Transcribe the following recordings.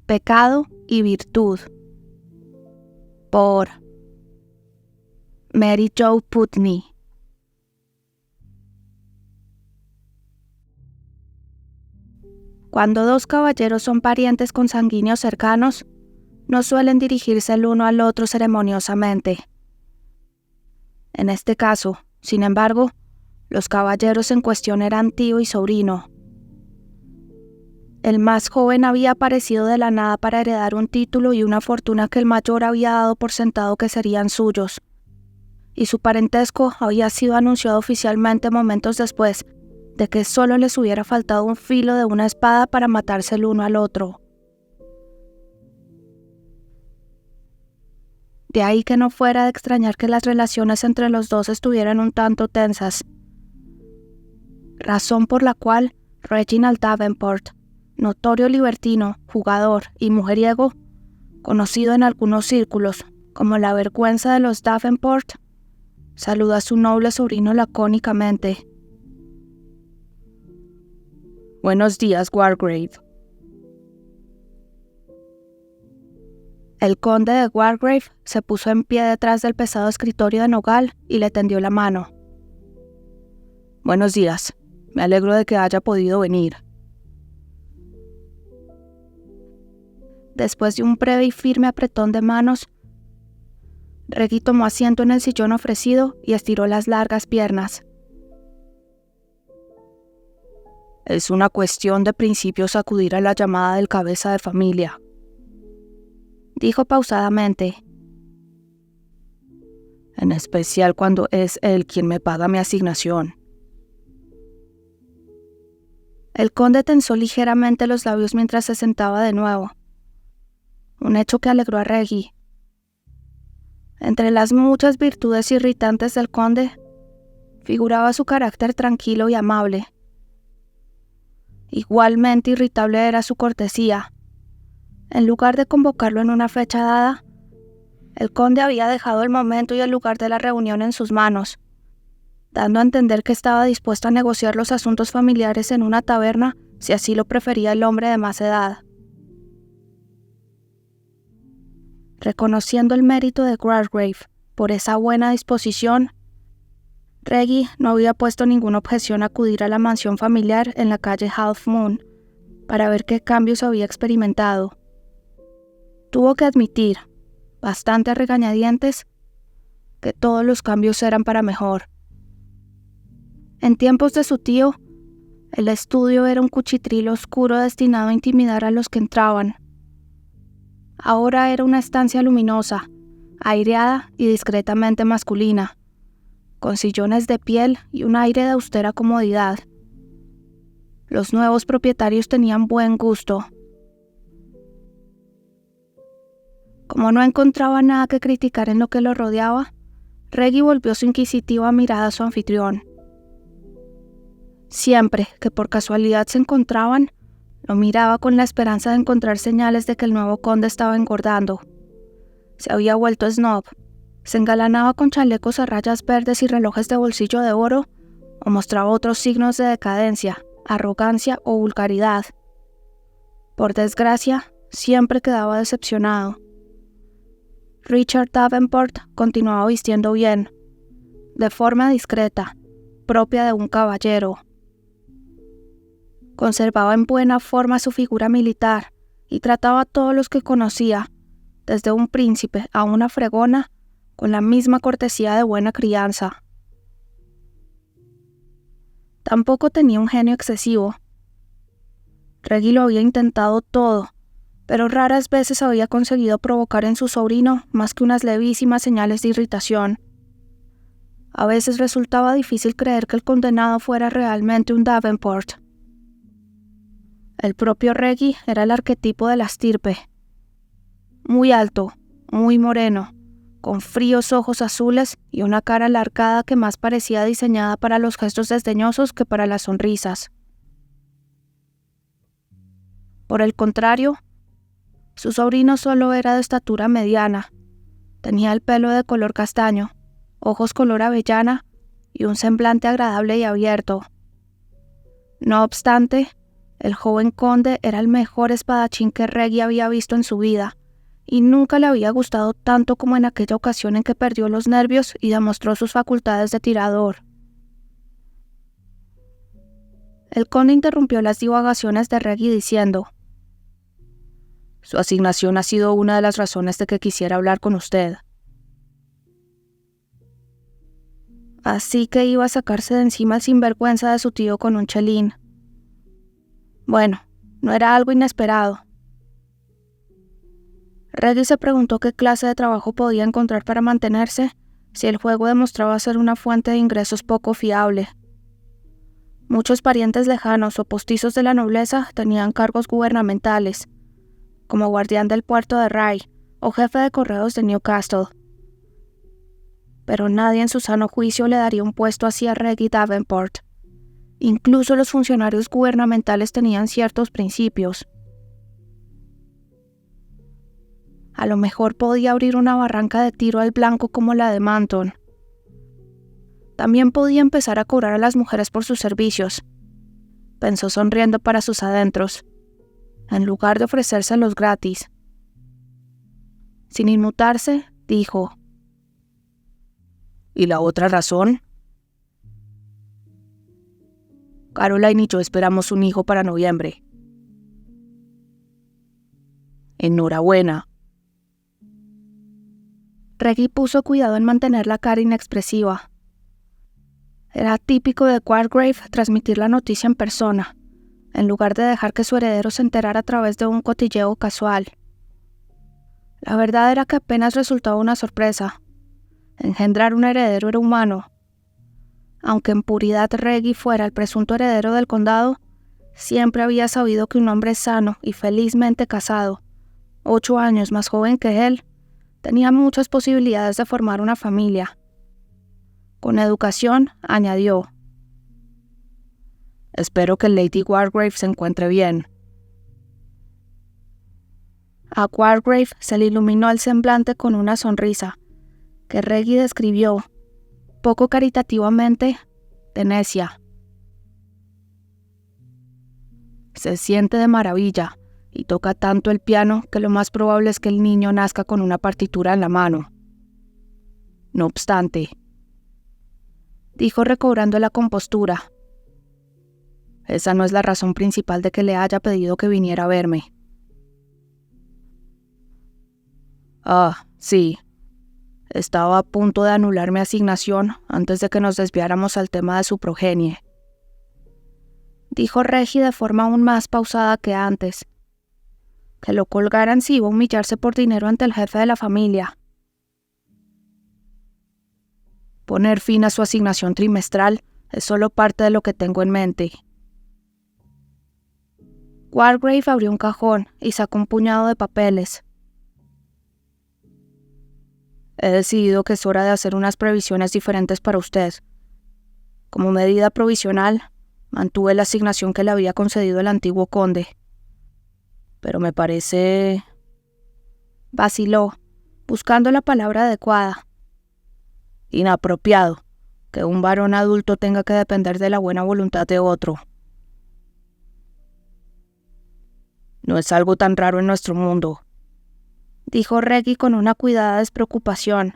Pecado y virtud, por Mary Jo Putney. Cuando dos caballeros son parientes consanguíneos cercanos, no suelen dirigirse el uno al otro ceremoniosamente. En este caso, sin embargo, los caballeros en cuestión eran tío y sobrino. El más joven había aparecido de la nada para heredar un título y una fortuna que el mayor había dado por sentado que serían suyos, y su parentesco había sido anunciado oficialmente momentos después de que solo les hubiera faltado un filo de una espada para matarse el uno al otro. De ahí que no fuera de extrañar que las relaciones entre los dos estuvieran un tanto tensas, razón por la cual Reginald Davenport, notorio libertino, jugador y mujeriego, conocido en algunos círculos como la vergüenza de los Davenport, saludó a su noble sobrino lacónicamente. «Buenos días, Wargrave». El conde de Wargrave se puso en pie detrás del pesado escritorio de nogal y le tendió la mano. «Buenos días. Me alegro de que haya podido venir». Después de un breve y firme apretón de manos, Reggie tomó asiento en el sillón ofrecido y estiró las largas piernas. «Es una cuestión de principios acudir a la llamada del cabeza de familia», dijo pausadamente. «en especial cuando es él quien me paga mi asignación». El conde tensó ligeramente los labios mientras se sentaba de nuevo, un hecho que alegró a Reggie. Entre las muchas virtudes irritantes del conde, figuraba su carácter tranquilo y amable. Igualmente irritable era su cortesía. En lugar de convocarlo en una fecha dada, el conde había dejado el momento y el lugar de la reunión en sus manos, dando a entender que estaba dispuesto a negociar los asuntos familiares en una taberna si así lo prefería el hombre de más edad. Reconociendo el mérito de Wargrave por esa buena disposición, Reggie no había puesto ninguna objeción a acudir a la mansión familiar en la calle Half Moon para ver qué cambios había experimentado. Tuvo que admitir, bastante a regañadientes, que todos los cambios eran para mejor. En tiempos de su tío, el estudio era un cuchitril oscuro destinado a intimidar a los que entraban. Ahora era una estancia luminosa, aireada y discretamente masculina, con sillones de piel y un aire de austera comodidad. Los nuevos propietarios tenían buen gusto. Como no encontraba nada que criticar en lo que lo rodeaba, Reggie volvió su inquisitiva mirada a su anfitrión. Siempre que por casualidad se encontraban, lo miraba con la esperanza de encontrar señales de que el nuevo conde estaba engordando. Se había vuelto snob, se engalanaba con chalecos a rayas verdes y relojes de bolsillo de oro, o mostraba otros signos de decadencia, arrogancia o vulgaridad. Por desgracia, siempre quedaba decepcionado. Richard Davenport continuaba vistiendo bien, de forma discreta, propia de un caballero. Conservaba en buena forma su figura militar y trataba a todos los que conocía, desde un príncipe a una fregona, con la misma cortesía de buena crianza. Tampoco tenía un genio excesivo. Reggie lo había intentado todo, pero raras veces había conseguido provocar en su sobrino más que unas levísimas señales de irritación. A veces resultaba difícil creer que el condenado fuera realmente un Davenport. El propio Reggie era el arquetipo de la estirpe. Muy alto, muy moreno, con fríos ojos azules y una cara alargada que más parecía diseñada para los gestos desdeñosos que para las sonrisas. Por el contrario, su sobrino solo era de estatura mediana. Tenía el pelo de color castaño, ojos color avellana y un semblante agradable y abierto. No obstante, El joven conde era el mejor espadachín que Reggie había visto en su vida, y nunca le había gustado tanto como en aquella ocasión en que perdió los nervios y demostró sus facultades de tirador. El conde interrumpió las divagaciones de Reggie diciendo: «Su asignación ha sido una de las razones de que quisiera hablar con usted». Así que iba a sacarse de encima el sinvergüenza de su tío con un chelín. Bueno, no era algo inesperado. Reggie se preguntó qué clase de trabajo podía encontrar para mantenerse si el juego demostraba ser una fuente de ingresos poco fiable. Muchos parientes lejanos o postizos de la nobleza tenían cargos gubernamentales, como guardián del puerto de Rye o jefe de correos de Newcastle. Pero nadie en su sano juicio le daría un puesto así a Reggie Davenport. Incluso los funcionarios gubernamentales tenían ciertos principios. A lo mejor podía abrir una barranca de tiro al blanco como la de Manton. También podía empezar a cobrar a las mujeres por sus servicios, pensó sonriendo para sus adentros, en lugar de ofrecérselos gratis. Sin inmutarse, dijo: «¿Y la otra razón?» «Caroline y yo esperamos un hijo para noviembre». «Enhorabuena». Reggie puso cuidado en mantener la cara inexpresiva. Era típico de Wargrave transmitir la noticia en persona, en lugar de dejar que su heredero se enterara a través de un cotilleo casual. La verdad era que apenas resultaba una sorpresa. Engendrar un heredero era humano. Aunque en puridad Reggie fuera el presunto heredero del condado, siempre había sabido que un hombre sano y felizmente casado, 8 años más joven que él, tenía muchas posibilidades de formar una familia. Con educación, añadió: «Espero que Lady Wargrave se encuentre bien». A Wargrave se le iluminó el semblante con una sonrisa, que Reggie describió, poco caritativamente, de necia. «Se siente de maravilla y toca tanto el piano que lo más probable es que el niño nazca con una partitura en la mano. No obstante», dijo recobrando la compostura, «esa no es la razón principal de que le haya pedido que viniera a verme». «Ah, sí. Estaba a punto de anular mi asignación antes de que nos desviáramos al tema de su progenie», dijo Reggie de forma aún más pausada que antes. Que lo colgaran si iba a humillarse por dinero ante el jefe de la familia. Poner fin a su asignación trimestral es solo parte de lo que tengo en mente. Wargrave abrió un cajón y sacó un puñado de papeles. He decidido que es hora de hacer unas previsiones diferentes para usted. Como medida provisional, mantuve la asignación que le había concedido el antiguo conde. Pero me parece... vaciló, buscando la palabra adecuada. Inapropiado, que un varón adulto tenga que depender de la buena voluntad de otro. No es algo tan raro en nuestro mundo, dijo Reggie con una cuidada despreocupación.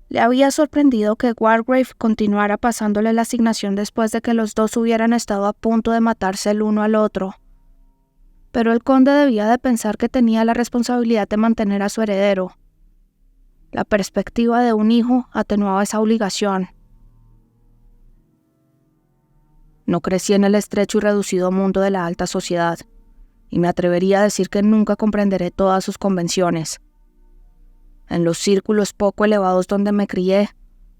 Le había sorprendido que Wargrave continuara pasándole la asignación después de que los dos hubieran estado a punto de matarse el uno al otro. Pero el conde debía de pensar que tenía la responsabilidad de mantener a su heredero. La perspectiva de un hijo atenuaba esa obligación. No crecí en el estrecho y reducido mundo de la alta sociedad, y me atrevería a decir que nunca comprenderé todas sus convenciones. En los círculos poco elevados donde me crié,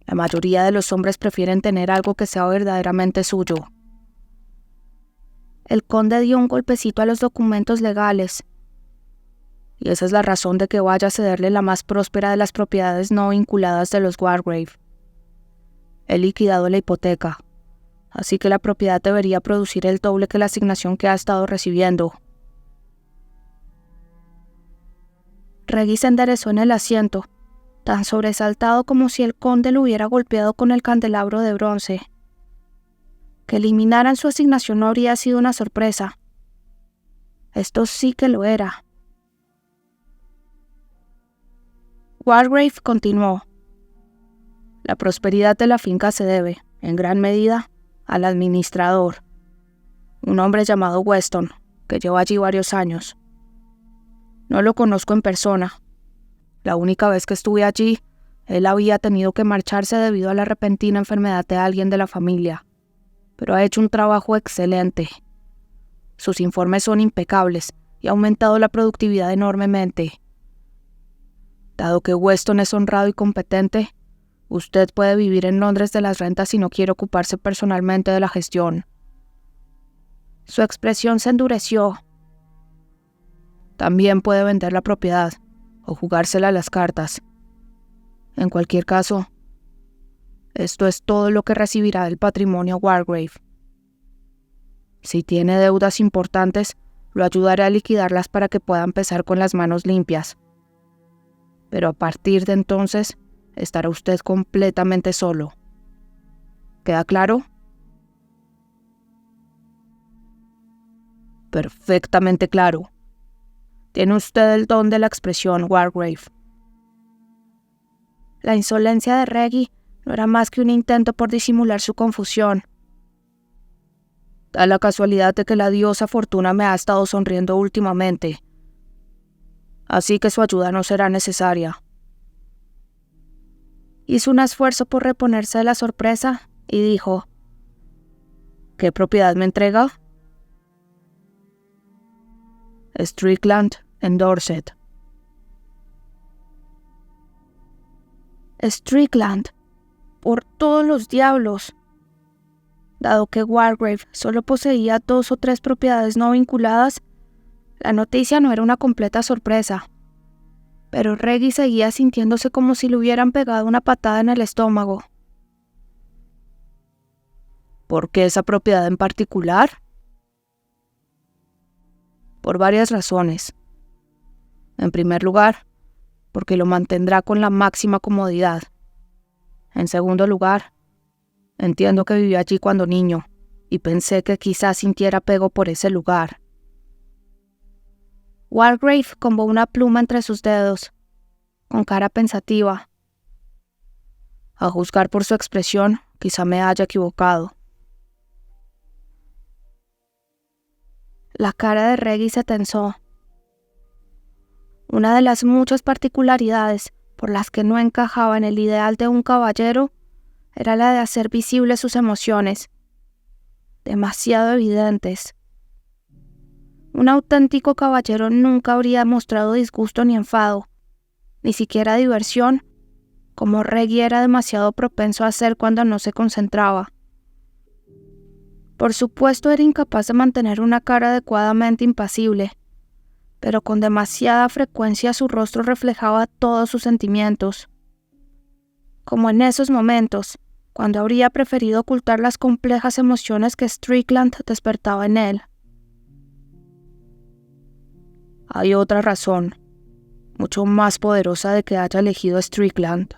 la mayoría de los hombres prefieren tener algo que sea verdaderamente suyo. El conde dio un golpecito a los documentos legales. Y esa es la razón de que vaya a cederle la más próspera de las propiedades no vinculadas de los Wargrave. He liquidado la hipoteca, así que la propiedad debería producir el doble que la asignación que ha estado recibiendo. Reggie se enderezó en el asiento, tan sobresaltado como si el conde lo hubiera golpeado con el candelabro de bronce. Que eliminaran su asignación no habría sido una sorpresa. Esto sí que lo era. Wargrave continuó. La prosperidad de la finca se debe, en gran medida, al administrador, un hombre llamado Weston, que lleva allí varios años. No lo conozco en persona. La única vez que estuve allí, él había tenido que marcharse debido a la repentina enfermedad de alguien de la familia, pero ha hecho un trabajo excelente. Sus informes son impecables y ha aumentado la productividad enormemente. Dado que Weston es honrado y competente, usted puede vivir en Londres de las rentas si no quiere ocuparse personalmente de la gestión. Su expresión se endureció. También puede vender la propiedad o jugársela a las cartas. En cualquier caso, esto es todo lo que recibirá del patrimonio Wargrave. Si tiene deudas importantes, lo ayudaré a liquidarlas para que pueda empezar con las manos limpias. Pero a partir de entonces, estará usted completamente solo. ¿Queda claro? Perfectamente claro. Tiene usted el don de la expresión, Wargrave. La insolencia de Reggie no era más que un intento por disimular su confusión. Da la casualidad de que la diosa Fortuna me ha estado sonriendo últimamente, así que su ayuda no será necesaria. Hizo un esfuerzo por reponerse de la sorpresa y dijo: ¿Qué propiedad me entrega? Strickland, en Dorset. Strickland, por todos los diablos. Dado que Wargrave solo poseía 2 o 3 propiedades no vinculadas, la noticia no era una completa sorpresa. Pero Reggie seguía sintiéndose como si le hubieran pegado una patada en el estómago. ¿Por qué esa propiedad en particular? Por varias razones. En primer lugar, porque lo mantendrá con la máxima comodidad. En segundo lugar, entiendo que vivió allí cuando niño, y pensé que quizás sintiera apego por ese lugar. Wargrave combó una pluma entre sus dedos, con cara pensativa. A juzgar por su expresión, quizá me haya equivocado. La cara de Reggie se tensó. Una de las muchas particularidades por las que no encajaba en el ideal de un caballero era la de hacer visibles sus emociones, demasiado evidentes. Un auténtico caballero nunca habría mostrado disgusto ni enfado, ni siquiera diversión, como Reggie era demasiado propenso a hacer cuando no se concentraba. Por supuesto era incapaz de mantener una cara adecuadamente impasible, pero con demasiada frecuencia su rostro reflejaba todos sus sentimientos. Como en esos momentos, cuando habría preferido ocultar las complejas emociones que Strickland despertaba en él. Hay otra razón, mucho más poderosa de que haya elegido a Strickland.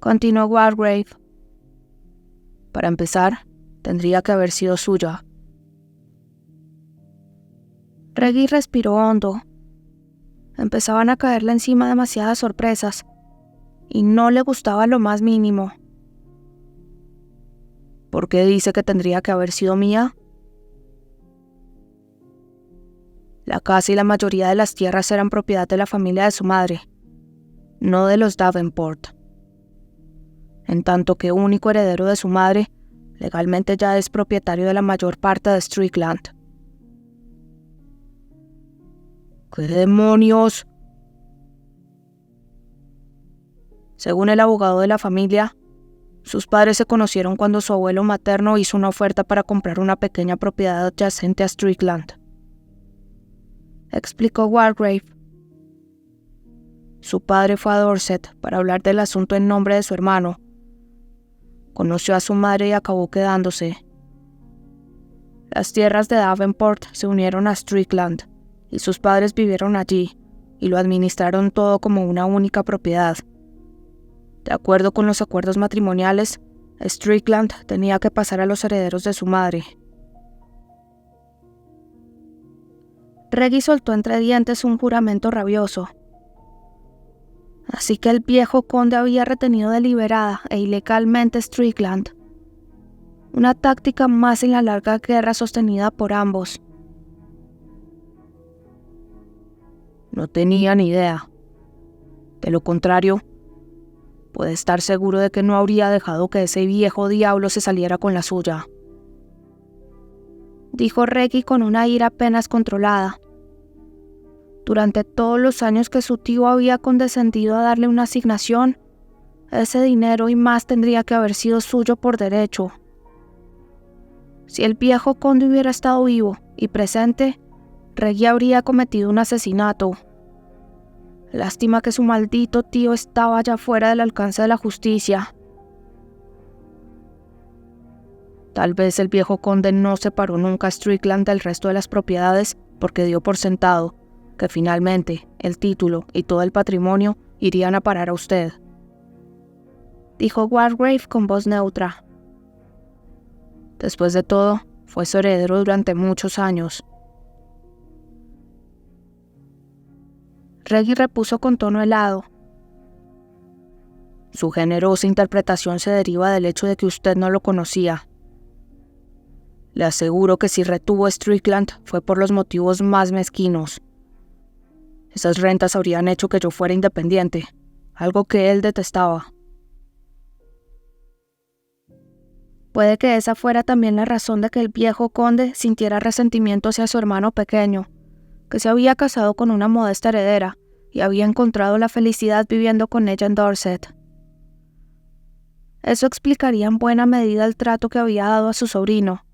Continuó Wargrave. Para empezar, tendría que haber sido suya. Reggie respiró hondo. Empezaban a caerle encima demasiadas sorpresas, y no le gustaba lo más mínimo. ¿Por qué dice que tendría que haber sido mía? La casa y la mayoría de las tierras eran propiedad de la familia de su madre, no de los Davenport. En tanto que único heredero de su madre, legalmente ya es propietario de la mayor parte de Strickland. ¿Qué demonios? Según el abogado de la familia, sus padres se conocieron cuando su abuelo materno hizo una oferta para comprar una pequeña propiedad adyacente a Strickland. Explicó Wargrave. Su padre fue a Dorset para hablar del asunto en nombre de su hermano. Conoció a su madre y acabó quedándose. Las tierras de Davenport se unieron a Strickland y sus padres vivieron allí y lo administraron todo como una única propiedad. De acuerdo con los acuerdos matrimoniales, Strickland tenía que pasar a los herederos de su madre. Reggie soltó entre dientes un juramento rabioso. Así que el viejo conde había retenido deliberada e ilegalmente Strickland. Una táctica más en la larga guerra sostenida por ambos. No tenía ni idea. De lo contrario, puede estar seguro de que no habría dejado que ese viejo diablo se saliera con la suya, dijo Reggie con una ira apenas controlada. Durante todos los años que su tío había condescendido a darle una asignación, ese dinero y más tendría que haber sido suyo por derecho. Si el viejo conde hubiera estado vivo y presente, Reggie habría cometido un asesinato. Lástima que su maldito tío estaba ya fuera del alcance de la justicia. Tal vez el viejo conde no separó nunca a Strickland del resto de las propiedades porque dio por sentado que finalmente el título y todo el patrimonio irían a parar a usted, dijo Wargrave con voz neutra. Después de todo, fue su heredero durante muchos años. Reggie repuso con tono helado. Su generosa interpretación se deriva del hecho de que usted no lo conocía. Le aseguro que si retuvo a Strickland fue por los motivos más mezquinos. Esas rentas habrían hecho que yo fuera independiente, algo que él detestaba. Puede que esa fuera también la razón de que el viejo conde sintiera resentimiento hacia su hermano pequeño, que se había casado con una modesta heredera y había encontrado la felicidad viviendo con ella en Dorset. Eso explicaría en buena medida el trato que había dado a su sobrino.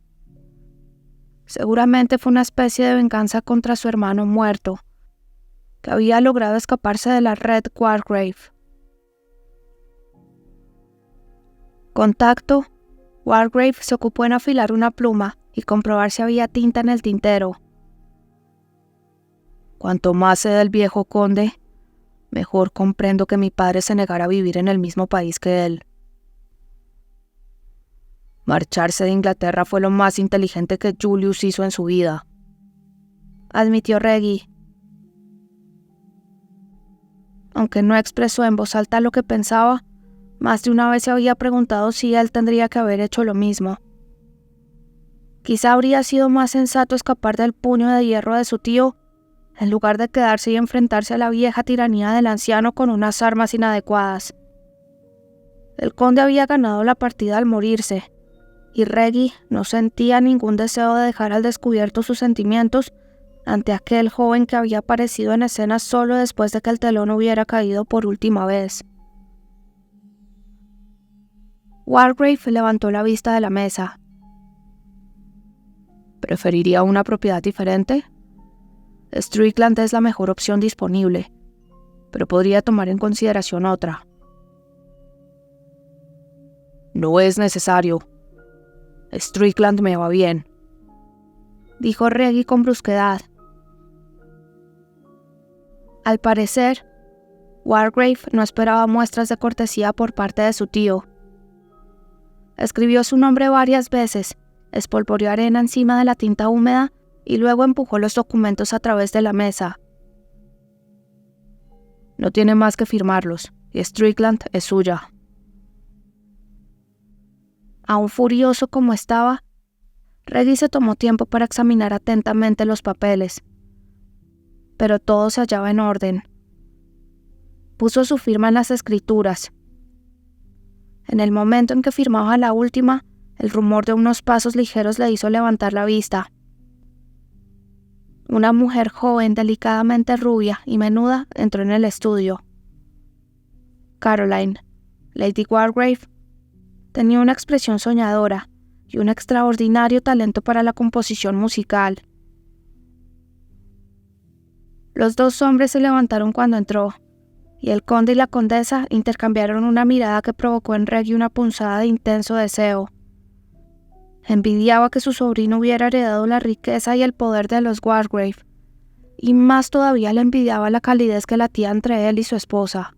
Seguramente fue una especie de venganza contra su hermano muerto, que había logrado escaparse de la red Wargrave. Con tacto, Wargrave se ocupó en afilar una pluma y comprobar si había tinta en el tintero. Cuanto más sé del viejo conde, mejor comprendo que mi padre se negara a vivir en el mismo país que él. Marcharse de Inglaterra fue lo más inteligente que Julius hizo en su vida, admitió Reggie. Aunque no expresó en voz alta lo que pensaba, más de una vez se había preguntado si él tendría que haber hecho lo mismo. Quizá habría sido más sensato escapar del puño de hierro de su tío, en lugar de quedarse y enfrentarse a la vieja tiranía del anciano con unas armas inadecuadas. El conde había ganado la partida al morirse, y Reggie no sentía ningún deseo de dejar al descubierto sus sentimientos ante aquel joven que había aparecido en escena solo después de que el telón hubiera caído por última vez. Wargrave levantó la vista de la mesa. ¿Preferiría una propiedad diferente? Strickland es la mejor opción disponible, pero podría tomar en consideración otra. No es necesario. Strickland me va bien, dijo Reggie con brusquedad. Al parecer, Wargrave no esperaba muestras de cortesía por parte de su tío. Escribió su nombre varias veces, espolvoreó arena encima de la tinta húmeda y luego empujó los documentos a través de la mesa. No tiene más que firmarlos, y Strickland es suya. Aún furioso como estaba, Reggie se tomó tiempo para examinar atentamente los papeles. Pero todo se hallaba en orden. Puso su firma en las escrituras. En el momento en que firmaba la última, el rumor de unos pasos ligeros le hizo levantar la vista. Una mujer joven, delicadamente rubia y menuda, entró en el estudio. Caroline, Lady Wargrave, tenía una expresión soñadora y un extraordinario talento para la composición musical. Los dos hombres se levantaron cuando entró, y el conde y la condesa intercambiaron una mirada que provocó en Reggie una punzada de intenso deseo. Envidiaba que su sobrino hubiera heredado la riqueza y el poder de los Wargrave, y más todavía le envidiaba la calidez que latía entre él y su esposa.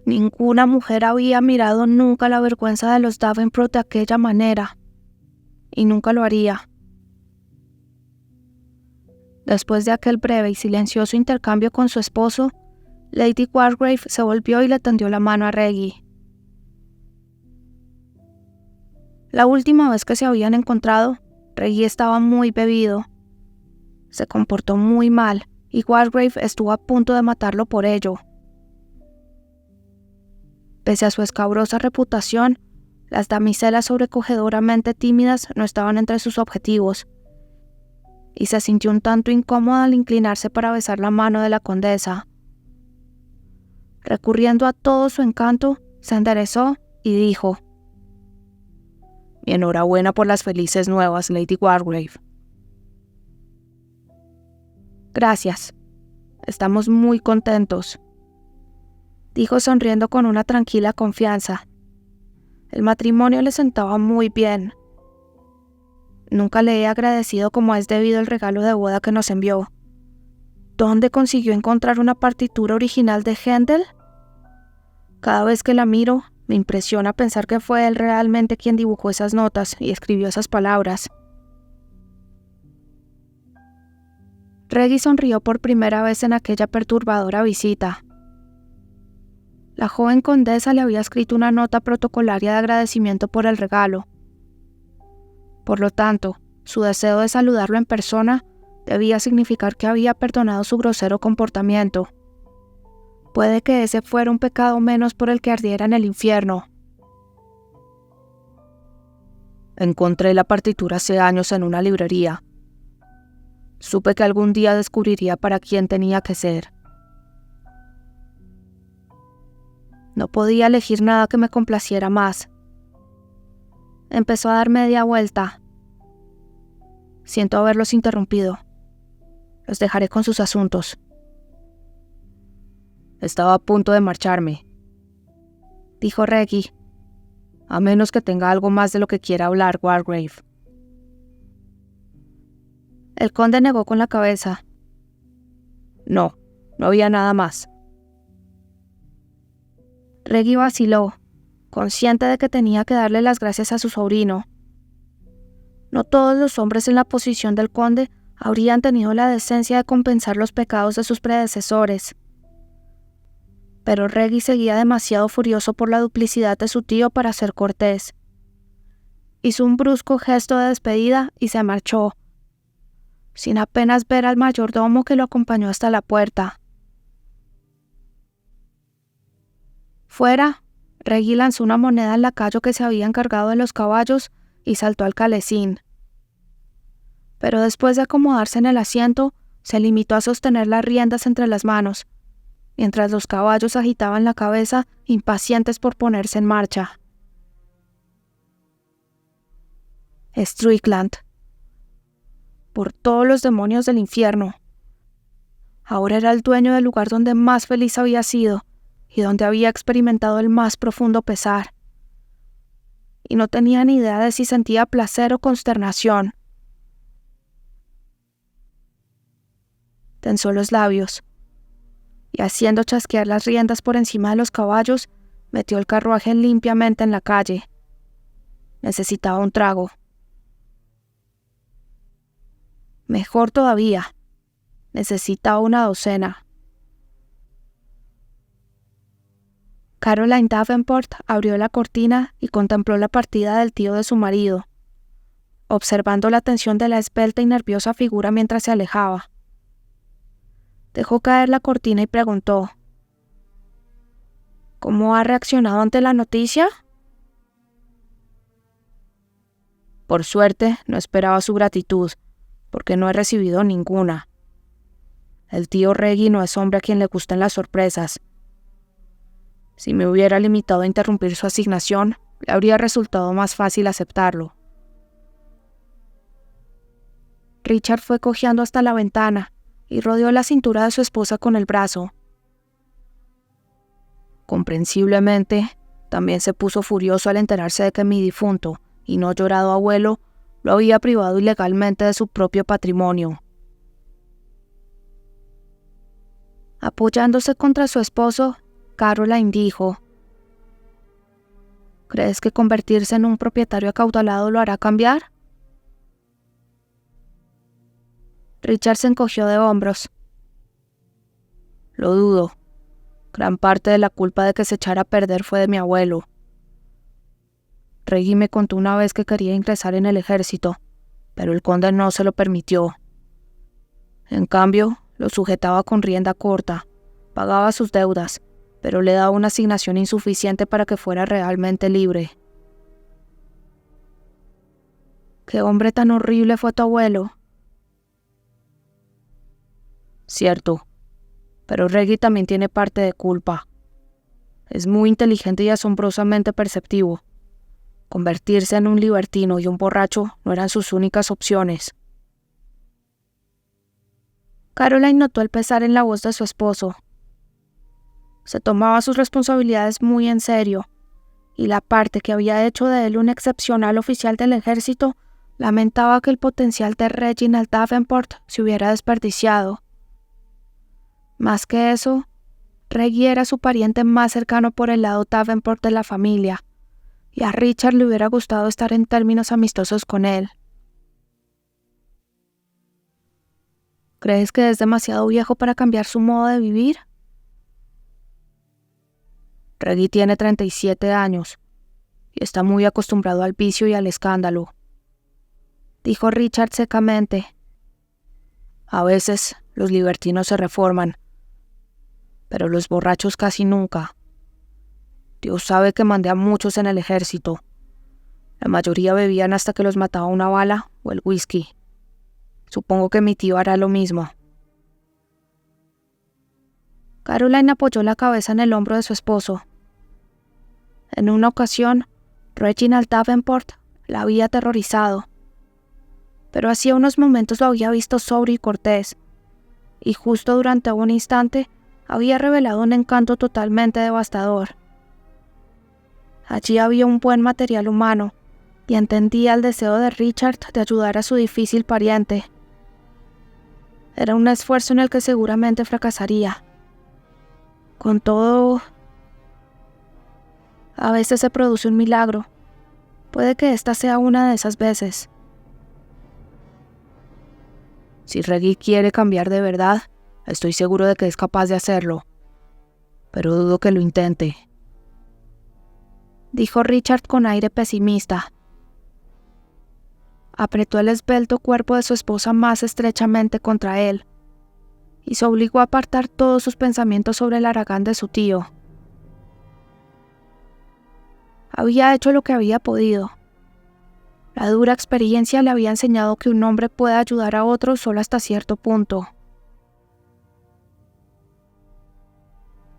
Ninguna mujer había mirado nunca la vergüenza de los Davenport de aquella manera, y nunca lo haría. Después de aquel breve y silencioso intercambio con su esposo, Lady Wargrave se volvió y le tendió la mano a Reggie. La última vez que se habían encontrado, Reggie estaba muy bebido. Se comportó muy mal y Wargrave estuvo a punto de matarlo por ello. Pese a su escabrosa reputación, las damiselas sobrecogedoramente tímidas no estaban entre sus objetivos, y se sintió un tanto incómoda al inclinarse para besar la mano de la condesa. Recurriendo a todo su encanto, se enderezó y dijo: Mi enhorabuena por las felices nuevas, Lady Wargrave. Gracias. Estamos muy contentos, dijo sonriendo con una tranquila confianza. El matrimonio le sentaba muy bien. Nunca le he agradecido como es debido el regalo de boda que nos envió. ¿Dónde consiguió encontrar una partitura original de Händel? Cada vez que la miro, me impresiona pensar que fue él realmente quien dibujó esas notas y escribió esas palabras. Reggie sonrió por primera vez en aquella perturbadora visita. La joven condesa le había escrito una nota protocolaria de agradecimiento por el regalo. Por lo tanto, su deseo de saludarlo en persona debía significar que había perdonado su grosero comportamiento. Puede que ese fuera un pecado menos por el que ardiera en el infierno. Encontré la partitura hace años en una librería. Supe que algún día descubriría para quién tenía que ser. No podía elegir nada que me complaciera más. Empezó a dar media vuelta. Siento haberlos interrumpido. Los dejaré con sus asuntos. Estaba a punto de marcharme, dijo Reggie. A menos que tenga algo más de lo que quiera hablar, Wargrave. El conde negó con la cabeza. No había nada más. Reggie vaciló, consciente de que tenía que darle las gracias a su sobrino. No todos los hombres en la posición del conde habrían tenido la decencia de compensar los pecados de sus predecesores. Pero Reggie seguía demasiado furioso por la duplicidad de su tío para ser cortés. Hizo un brusco gesto de despedida y se marchó, sin apenas ver al mayordomo que lo acompañó hasta la puerta. Fuera, Reggie lanzó una moneda al lacayo que se había encargado de los caballos y saltó al calesín. Pero después de acomodarse en el asiento, se limitó a sostener las riendas entre las manos, mientras los caballos agitaban la cabeza, impacientes por ponerse en marcha. Strickland. Por todos los demonios del infierno. Ahora era el dueño del lugar donde más feliz había sido y donde había experimentado el más profundo pesar. Y no tenía ni idea de si sentía placer o consternación. Tensó los labios y, haciendo chasquear las riendas por encima de los caballos, metió el carruaje limpiamente en la calle. Necesitaba un trago. Mejor todavía, necesitaba una docena. Caroline Davenport abrió la cortina y contempló la partida del tío de su marido, observando la tensión de la esbelta y nerviosa figura mientras se alejaba. Dejó caer la cortina y preguntó: ¿Cómo ha reaccionado ante la noticia? Por suerte, no esperaba su gratitud, porque no he recibido ninguna. El tío Reggie no es hombre a quien le gusten las sorpresas. Si me hubiera limitado a interrumpir su asignación, le habría resultado más fácil aceptarlo. Richard fue cojeando hasta la ventana y rodeó la cintura de su esposa con el brazo. Comprensiblemente, también se puso furioso al enterarse de que mi difunto y no llorado abuelo lo había privado ilegalmente de su propio patrimonio. Apoyándose contra su esposo, Caroline dijo: ¿crees que convertirse en un propietario acaudalado lo hará cambiar? Richard se encogió de hombros. Lo dudo. Gran parte de la culpa de que se echara a perder fue de mi abuelo. Reggie me contó una vez que quería ingresar en el ejército, pero el conde no se lo permitió. En cambio, lo sujetaba con rienda corta, pagaba sus deudas, pero le daba una asignación insuficiente para que fuera realmente libre. ¿Qué hombre tan horrible fue tu abuelo? Cierto, pero Reggie también tiene parte de culpa. Es muy inteligente y asombrosamente perceptivo. Convertirse en un libertino y un borracho no eran sus únicas opciones. Caroline notó el pesar en la voz de su esposo. Se tomaba sus responsabilidades muy en serio, y la parte que había hecho de él un excepcional oficial del ejército lamentaba que el potencial de Reginald Davenport se hubiera desperdiciado. Más que eso, Reggie era su pariente más cercano por el lado Davenport de la familia, y a Richard le hubiera gustado estar en términos amistosos con él. ¿Crees que es demasiado viejo para cambiar su modo de vivir? Reggie tiene 37 años y está muy acostumbrado al vicio y al escándalo, dijo Richard secamente. A veces los libertinos se reforman, pero los borrachos casi nunca. Dios sabe que mandé a muchos en el ejército. La mayoría bebían hasta que los mataba una bala o el whisky. Supongo que mi tío hará lo mismo. Caroline apoyó la cabeza en el hombro de su esposo. En una ocasión, Reginald Davenport la había aterrorizado, pero hacía unos momentos lo había visto sobrio y cortés, y justo durante un instante había revelado un encanto totalmente devastador. Allí había un buen material humano, y entendía el deseo de Richard de ayudar a su difícil pariente. Era un esfuerzo en el que seguramente fracasaría. Con todo, a veces se produce un milagro. Puede que esta sea una de esas veces. Si Reggie quiere cambiar de verdad, estoy seguro de que es capaz de hacerlo. Pero dudo que lo intente, dijo Richard con aire pesimista. Apretó el esbelto cuerpo de su esposa más estrechamente contra él, y se obligó a apartar todos sus pensamientos sobre el haragán de su tío. Había hecho lo que había podido. La dura experiencia le había enseñado que un hombre puede ayudar a otro solo hasta cierto punto.